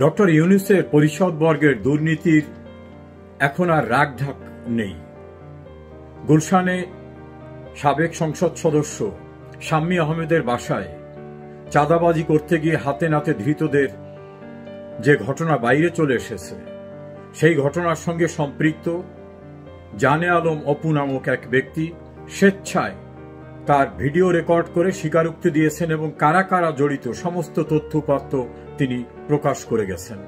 Doctor ইউনূসের পরিষদবর্গের দুর্নীতির এখন আর রাগঢাক নেই। গুলশানে সাবেক সংসদ সদস্য শাম্মী আহমেদের বাসায় চাঁদাবাজি করতে গিয়ে হাতে নাতে ধৃতদের যে ঘটনা বাইরে চলে এসেছে, সেই ঘটনার সঙ্গে সম্পৃক্ত জানে আলম অপু নামক এক ব্যক্তি স্বেচ্ছায় তার ভিডিও রেকর্ড করে স্বীকারোক্তি দিয়েছেন এবং কারা কারা জড়িত সমস্ত তথ্যপত্র তিনি প্রকাশ করে গেছেন,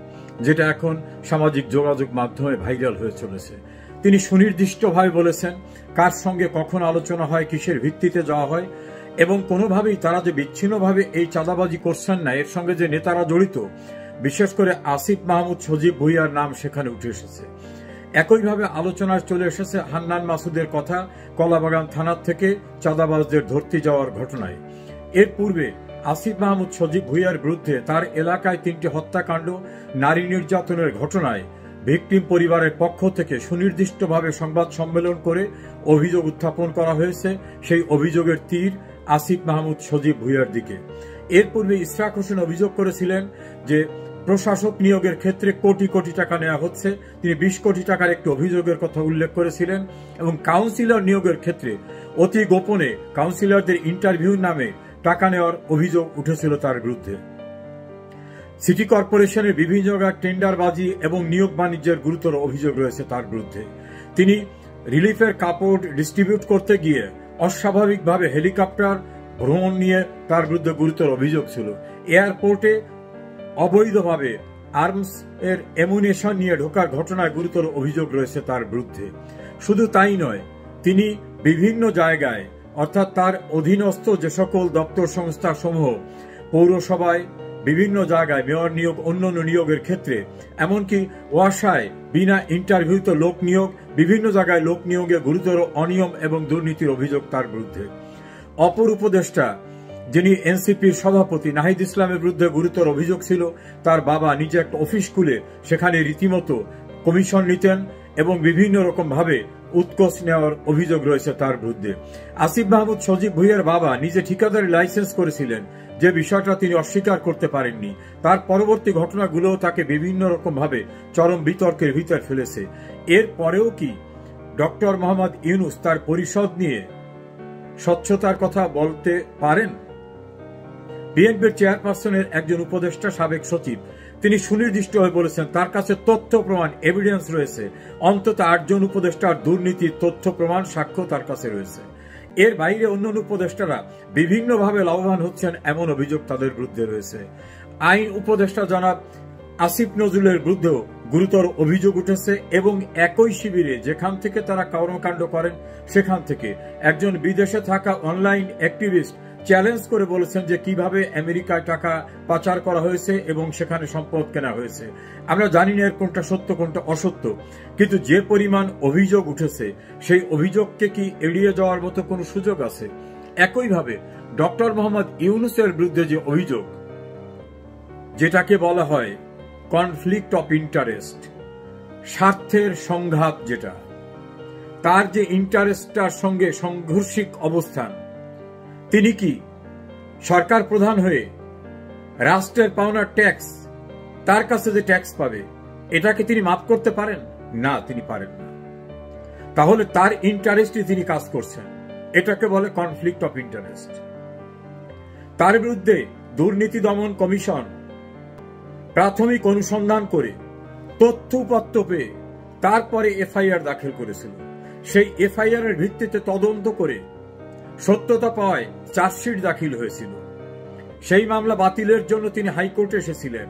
যেটা এখন সামাজিক যোগাযোগ মাধ্যমে ভাইরাল হয়ে চলেছে। তিনি সুনির্দিষ্টভাবে বলেছেন কার সঙ্গে কখন আলোচনা হয়, কিসের ভিত্তিতে যাওয়া হয় এবং কোনোভাবেই তারা যে বিচ্ছিন্নভাবে এই চাঁদাবাজি করছেন না, এর সঙ্গে যে নেতারা জড়িত, বিশেষ করে আসিফ মাহমুদ সজীব ভুঁইয়ার নাম সেখানে উঠে এসেছে। একইভাবে আলোচনায় চলে এসেছে হান্নান মাসুদের কথা, কলাবাগান থানার থেকে চাঁদাবাজদের ধরতে যাওয়ার ঘটনায়। এর পূর্বে আসিফ মাহমুদ সজীব ভুঁইয়ার বিরুদ্ধে তার এলাকায় 3টি হত্যাকাণ্ড, নারী নির্যাতনের ঘটনায় ভিকটিম পরিবারের পক্ষ থেকে সুনির্দিষ্টভাবে সংবাদ সম্মেলন করে অভিযোগ উত্থাপন করা হয়েছে। সেই অভিযোগের তীর আসিফ মাহমুদ সজীব ভুঁইয়ার দিকে। এর পূর্বে ইশরাক হোসেন অভিযোগ করেছিলেন যে প্রশাসক নিয়োগের ক্ষেত্রে কোটি কোটি টাকা নেওয়া হচ্ছে। তিনি 20 কোটি টাকার একটি অভিযোগের কথা উল্লেখ করেছিলেন এবং কাউন্সিলর নিয়োগের ক্ষেত্রে অতি গোপনে কাউন্সিলরদের ইন্টারভিউর নামে টাকা নেওয়ার অভিযোগ উঠেছিল তার বিরুদ্ধে। সিটি কর্পোরেশনের বিভিন্ন জায়গায় টেন্ডারবাজি এবং নিয়োগ বাণিজ্যের গুরুতর অভিযোগ রয়েছে তার বিরুদ্ধে। তিনি রিলিফের কাপড় ডিস্ট্রিবিউট করতে গিয়ে অস্বাভাবিকভাবে হেলিকপ্টার ভ্রমণ নিয়ে তার বিরুদ্ধে গুরুতর অভিযোগ ছিল। এয়ারপোর্টে অবৈধভাবে আর্মস এর অ্যামুনিশন নিয়ে ঢোকার ঘটনায় গুরুতর অভিযোগ রয়েছে তার বিরুদ্ধে। শুধু তাই নয়, তিনি বিভিন্ন জায়গায় অর্থাৎ তার অধীনস্থ যে সকল দপ্তর সংস্থা সমূহ, পৌরসভায় বিভিন্ন জায়গায় মেয়র নিয়োগ, অন্যান্য নিয়োগের ক্ষেত্রে, এমনকি ওয়াসায় বিনা ইন্টারভিউতে লোক নিয়োগ, বিভিন্ন জায়গায় লোক নিয়োগে গুরুতর অনিয়ম এবং দুর্নীতির অভিযোগ তার বিরুদ্ধে। অপর উপদেষ্টা যিনি এনসিপির সভাপতি নাহিদ ইসলামের বিরুদ্ধে গুরুতর অভিযোগ ছিল তার বাবা নিজে একটা অফিস খুলে সেখানে রীতিমতো কমিশন নিতেন এবং বিভিন্ন রকম ভাবে উৎকোচ নেওয়ার অভিযোগ রয়েছে তার বিরুদ্ধে। আসিফ মাহমুদ সজীব ভুঁইয়ার বাবা নিজে ঠিকাদারি লাইসেন্স করেছিলেন, যে বিষয়টা তিনি অস্বীকার করতে পারেননি। তার পরবর্তী ঘটনাগুলো তাকে বিভিন্ন রকম ভাবে চরম বিতর্কের ভিতর ফেলেছে। এর পরেও কি ডক্টর মোহাম্মদ ইউনূস তার পরিষদ নিয়ে স্বচ্ছতার কথা বলতে পারেন? বিএনপির চেয়ারপারসনের একজন উপদেষ্টা সাবেক সচিব তিনি সুনির্দিষ্টভাবে বলেছেন তার কাছে তথ্য প্রমাণ এভিডেন্স রয়েছে, অন্তত 8 জন উপদেষ্টার দুর্নীতির তথ্য প্রমাণ সাক্ষ্য তার কাছে রয়েছে। এর বাইরে অন্যান্য উপদেষ্টারা বিভিন্নভাবে লাভবান হচ্ছেন এমন অভিযোগ তাদের বিরুদ্ধে রয়েছে। আইন উপদেষ্টা জনাব আসিফ নজরুলের বিরুদ্ধেও গুরুতর অভিযোগ উঠেছে এবং একই শিবিরে যেখান থেকে তারা কর্মকাণ্ড করেন সেখান থেকে একজন বিদেশে থাকা অনলাইন অ্যাক্টিভিস্ট চ্যালেঞ্জ করে বলেছেন যে কিভাবে আমেরিকায় টাকা পাচার করা হয়েছে এবং সেখানে সম্পদ কেনা হয়েছে। আমরা জানি না এর কোনটা সত্য কোনটা অসত্য, কিন্তু যে পরিমাণ অভিযোগ উঠেছে সেই অভিযোগকে কি এড়িয়ে যাওয়ার মতো কোনো সুযোগ আছে? একইভাবে ডক্টর মোহাম্মদ ইউনূসের বিরুদ্ধে যে অভিযোগ, যেটাকে বলা হয় কনফ্লিক্ট অফ ইন্টারেস্ট, স্বার্থের সংঘাত, যেটা তার যে ইন্টারেস্টটার সঙ্গে সাংঘর্ষিক অবস্থান, তিনি কি সরকার প্রধান হয়ে রাষ্ট্রের পাওনা ট্যাক্স, তার কাছে যে ট্যাক্স পাবে, এটাকে তিনি মাফ করতে পারেন? না, তিনি পারেন না। তাহলে তার ইন্টারেস্টে তিনি কাজ করছেন, এটাকে বলে কনফ্লিক্ট অফ ইন্টারেস্ট। তার বিরুদ্ধে দুর্নীতি দমন কমিশন প্রাথমিক অনুসন্ধান করে তথ্যপত্র পেয়ে তারপরে এফআইআর দাখিল করেছিল। সেই এফআইআর এর ভিত্তিতে তদন্ত করে সত্যতা পাওয়ায় চার্জশিট দাখিল হয়েছিল। সেই মামলা বাতিলের জন্য তিনি হাইকোর্টে এসেছিলেন।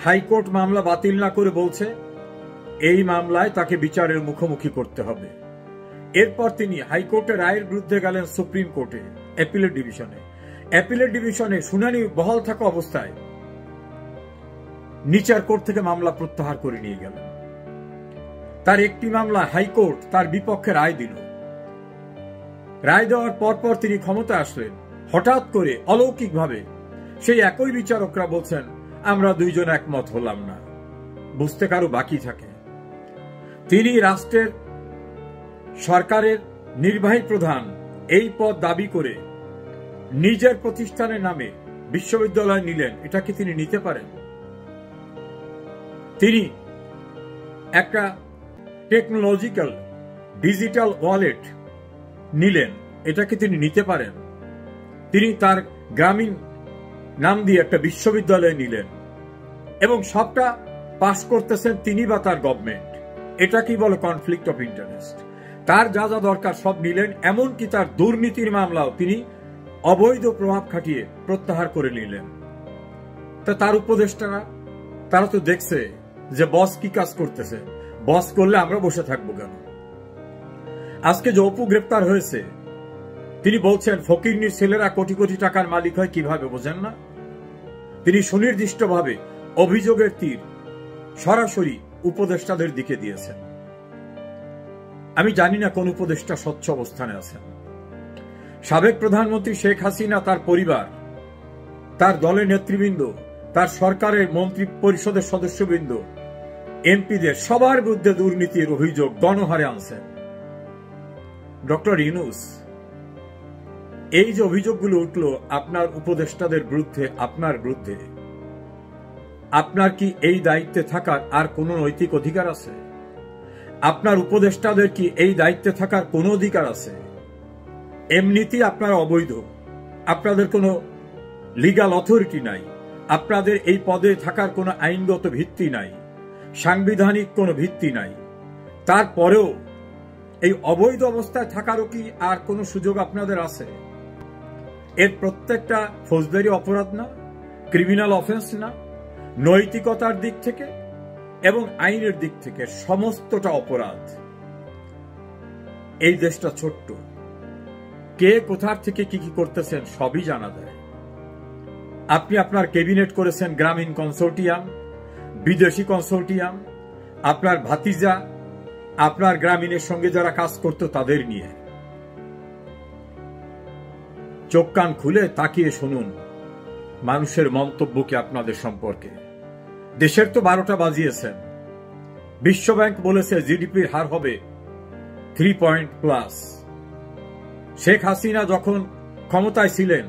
হাইকোর্ট মামলা বাতিল না করে বলছে এই মামলায় তাকে বিচারের মুখোমুখি করতে হবে। এরপর তিনি হাইকোর্টের রায়ের বিরুদ্ধে গেলেন সুপ্রিম কোর্টে, অ্যাপিলেট ডিভিশনে। অ্যাপিলেট ডিভিশনে শুনানি বহাল থাকা অবস্থায় নিচার কোর্ট থেকে মামলা প্রত্যাহার করে নিয়ে গেলেন। তার একটি মামলা হাইকোর্ট তার বিপক্ষে রায় দিল। রায় দেওয়ার পরপর তিনি ক্ষমতা আসলেন। হঠাৎ করে অলৌকিকভাবে সেই একই বিচারকরা বলছেন আমরা দুইজন একমত হলাম না। বুঝতে কারো বাকি থাকে? তিনি রাষ্ট্রের সরকারের নির্বাহী প্রধান এই পদ দাবি করে নিজের প্রতিষ্ঠানের নামে বিশ্ববিদ্যালয় নিলেন, এটা কি তিনি নিতে পারেন? তিনি একটা টেকনোলজিক্যাল ডিজিটাল ওয়ালেট নিলেন, এটাকে তিনি নিতে পারেন। তিনি তার গ্রামীণ নাম দিয়ে একটা বিশ্ববিদ্যালয় নিলেন এবং সবটা পাস করতেছেন তিনি বা তার গভর্নমেন্ট। এটা কি বলে কনফ্লিক্ট অফ ইন্টারেস্ট। তার যা যা দরকার সব নিলেন, এমনকি তার দুর্নীতির মামলাও তিনি অবৈধ প্রভাব খাটিয়ে প্রত্যাহার করে নিলেন। তা তার উপদেষ্টারা তারা তো দেখছে যে বস কি কাজ করতেছে, বস করলে আমরা বসে থাকবো কেন? আজকে যে অপু গ্রেপ্তার হয়েছে, তিনি বলছেন ফকিরনির ছেলেরা কোটি কোটি টাকার মালিক হয় কিভাবে, বোঝেন না? তিনি সুনির্দিষ্টভাবে অভিযোগের তীর সরাসরি উপদেষ্টাদের দিকে দিয়েছেন। আমি জানি না কোন উপদেষ্টা স্বচ্ছ অবস্থানে আছেন। সাবেক প্রধানমন্ত্রী শেখ হাসিনা, তার পরিবার, তার দলের নেতৃবৃন্দ, তার সরকারের মন্ত্রী পরিষদের সদস্যবৃন্দ, এমপিদের সবার বিরুদ্ধে দুর্নীতির অভিযোগ গণহারে আনছেন। ডক্টর ইউনূস, এই যে অভিযোগগুলো উঠল আপনার উপদেষ্টাদের বিরুদ্ধে, আপনার বিরুদ্ধে, আপনার কি এই দায়িত্বে থাকার আর কোন নৈতিক অধিকার আছে? আপনার উপদেষ্টাদের কি এই দায়িত্বে থাকার কোনো অধিকার আছে? এমনিতেই আপনারা অবৈধ, আপনাদের কোনো লিগ্যাল অথরিটি নাই, আপনাদের এই পদে থাকার কোনো আইনগত ভিত্তি নাই, সাংবিধানিক কোনো ভিত্তি নাই। তারপরেও এই অবৈধ অবস্থায় থাকারও কি আর কোনো সুযোগ আপনাদের আছে? এর প্রত্যেকটা ফৌজদারি অপরাধ না, ক্রিমিনাল অফেন্স না? নৈতিকতার দিক থেকে এবং আইনের দিক থেকে সমস্তটা অপরাধ। এই দেশটা ছোট্ট, কে কোথার থেকে কি কি করতেছেন সবই জানা যায়। আপনি আপনার ক্যাবিনেট করেছেন গ্রামীণ কনসোর্টিয়াম, বিদেশি কনসোর্টিয়াম, আপনার ভাতিজা আপনার গ্রামীণের সঙ্গে যারা কাজ করত তাদের নিয়ে। চোখ কান খুলে তাকিয়ে শুনুন মানুষের মন্তব্য কি আপনাদের সম্পর্কে। দেশের তো 12টা বাজিয়েছেন। বিশ্বব্যাংক বলেছে জিডিপির হার হবে 3 পয়েন্ট প্লাস। শেখ হাসিনা যখন ক্ষমতায় ছিলেন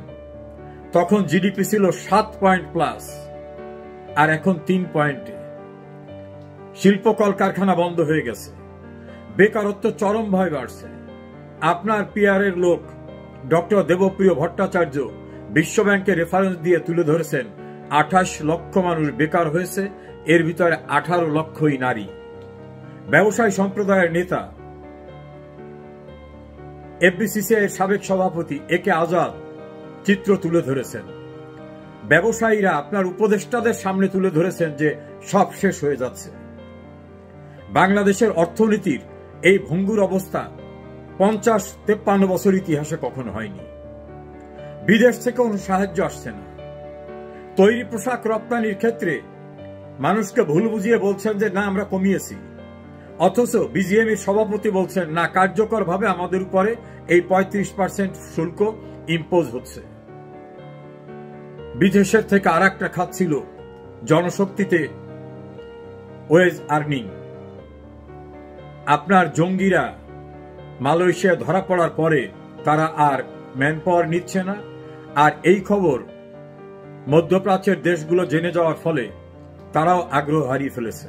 তখন জিডিপি ছিল 7 পয়েন্ট প্লাস, আর এখন 3 পয়েন্টে। শিল্প কলকারখানা বন্ধ হয়ে গেছে, বেকারত্ব চরমভাবে বাড়ছে। আপনার পিআরের লোক ডক্টর দেবপ্রিয় ভট্টাচার্য বিশ্বব্যাংকের রেফারেন্স দিয়ে তুলে ধরেছেন 28 লক্ষ মানুষ বেকার হয়েছে, এর ভিতরে 18 লক্ষই নারী। ব্যবসায়ী সম্প্রদায়ের নেতা এফবিসিসিআই এর সাবেক সভাপতি একে আজাদ চিত্র তুলে ধরেছেন। ব্যবসায়ীরা আপনার উপদেষ্টাদের সামনে তুলে ধরেছেন যে সব শেষ হয়ে যাচ্ছে। বাংলাদেশের অর্থনীতির এই ভঙ্গুর অবস্থা 50-53 বছর ইতিহাসে কখনো হয়নি। বিদেশ থেকে কোনো সাহায্য আসছে না। তৈরি পোশাক রপ্তানির ক্ষেত্রে মানুষকে ভুল বুঝিয়ে বলছেন যে না আমরা কমিয়েছি, অথচ বিজিএমইর সভাপতি বলছেন না, কার্যকরভাবে আমাদের উপরে এই 35% শুল্ক ইম্পোজ হচ্ছে। বিদেশের থেকে আর একটা খাত ছিল জনশক্তিতে ওয়েজ আর্নিং। আপনার জঙ্গিরা মালয়েশিয়া ধরা পড়ার পরে তারা আর ম্যান পাওয়ার নিচ্ছে না, আর এই খবর মধ্যপ্রাচ্যের দেশগুলো জেনে যাওয়ার ফলে তারাও আগ্রহ হারিয়ে ফেলেছে।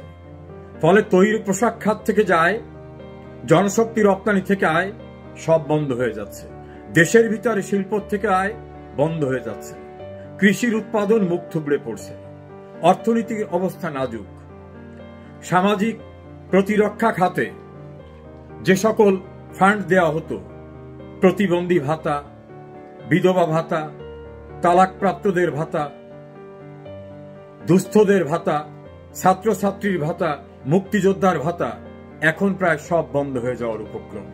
ফলে তৈরি পোশাক খাত থেকে যায়, জনশক্তি রপ্তানি থেকে আয়, সব বন্ধ হয়ে যাচ্ছে। দেশের ভিতরে শিল্প থেকে আয় বন্ধ হয়ে যাচ্ছে। কৃষির উৎপাদন মুখ থুবড়ে পড়ছে। অর্থনীতির অবস্থা নাজুক। সামাজিক প্রতিরক্ষা খাতে যে সকল ফান্ড দেওয়া হতো, প্রতিবন্ধী ভাতা, বিধবা ভাতা, তালাকপ্রাপ্তদের ভাতা, দুস্থদের ভাতা, ছাত্রছাত্রীর ভাতা, মুক্তিযোদ্ধার ভাতা, এখন প্রায় সব বন্ধ হয়ে যাওয়ার উপক্রম।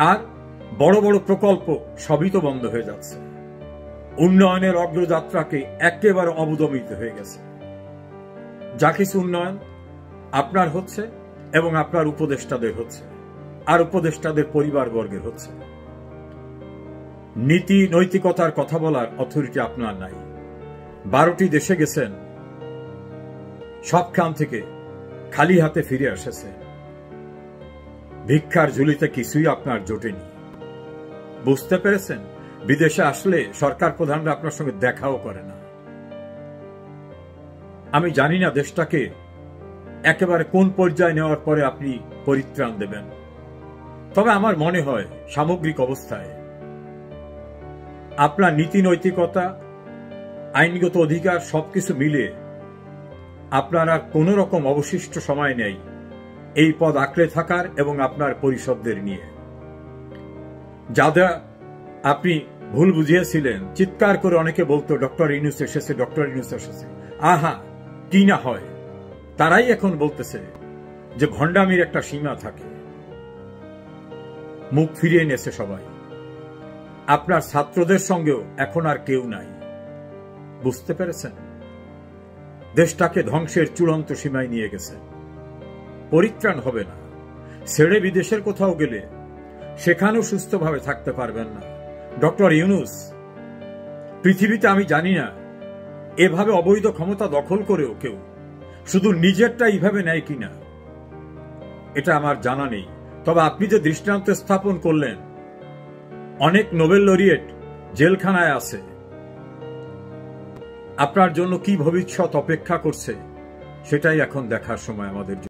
আর বড় বড় প্রকল্প সবই তো বন্ধ হয়ে যাচ্ছে। উন্নয়নের অগ্রযাত্রাকে একেবারে অবদমিত হয়ে গেছে। যা কিছু উন্নয়ন আপনার হচ্ছে এবং আপনার উপদেষ্টাদের হচ্ছে, আর উপদেষ্টাদের পরিবারবর্গের হচ্ছে। নীতি নৈতিকতার কথা বলার অথরিটি আপনার নাই। 12টি দেশে গেছেন, সবখান থেকে খালি হাতে ফিরে এসেছে। ভিক্ষার ঝুলিতে কিছুই আপনার জোটেনি। বুঝতে পেরেছেন? বিদেশে আসলে সরকার প্রধানরা আপনার সঙ্গে দেখাও করে না। আমি জানি না দেশটাকে একেবারে কোন পর্যায়ে নেওয়ার পরে আপনি পরিত্রাণ দেবেন। তবে আমার মনে হয় সামগ্রিক অবস্থায় আপনার নীতি নৈতিকতা, আইনগত অধিকার সবকিছু মিলে আপনার আর কোন রকম অবশিষ্ট সময় নেই এই পদ আঁকড়ে থাকার এবং আপনার পরিষদদের নিয়ে। যারা আপনি ভুল বুঝিয়েছিলেন, চিৎকার করে অনেকে বলতো ডক্টর ইউনূস এসেছে, ডক্টর ইউনূস এসেছে, আহা কি না হয়, তারাই এখন বলতেছে যে ভণ্ডামির একটা সীমা থাকে। মুখ ফিরিয়ে নিয়েছে সবাই। আপনার ছাত্রদের সঙ্গেও এখন আর কেউ নাই। বুঝতে পেরেছেন? দেশটাকে ধ্বংসের চূড়ান্ত সীমায় নিয়ে গেছে। পরিত্রাণ হবে না। ছেড়ে বিদেশের কোথাও গেলে সেখানেও সুস্থভাবে থাকতে পারবেন না। ডক্টর ইউনূস, পৃথিবীতে আমি জানি না এভাবে অবৈধ ক্ষমতা দখল করেও কেউ শুধু নিজেরটা এইভাবে নেয় কিনা, এটা আমার জানা নেই। তবে আপনি যে দৃষ্টান্ত স্থাপন করলেন, অনেক নোবেল লরিয়েট জেলখানায় আছে, আপনার জন্য কি ভবিষ্যৎ অপেক্ষা করছে সেটাই এখন দেখার সময় আমাদের।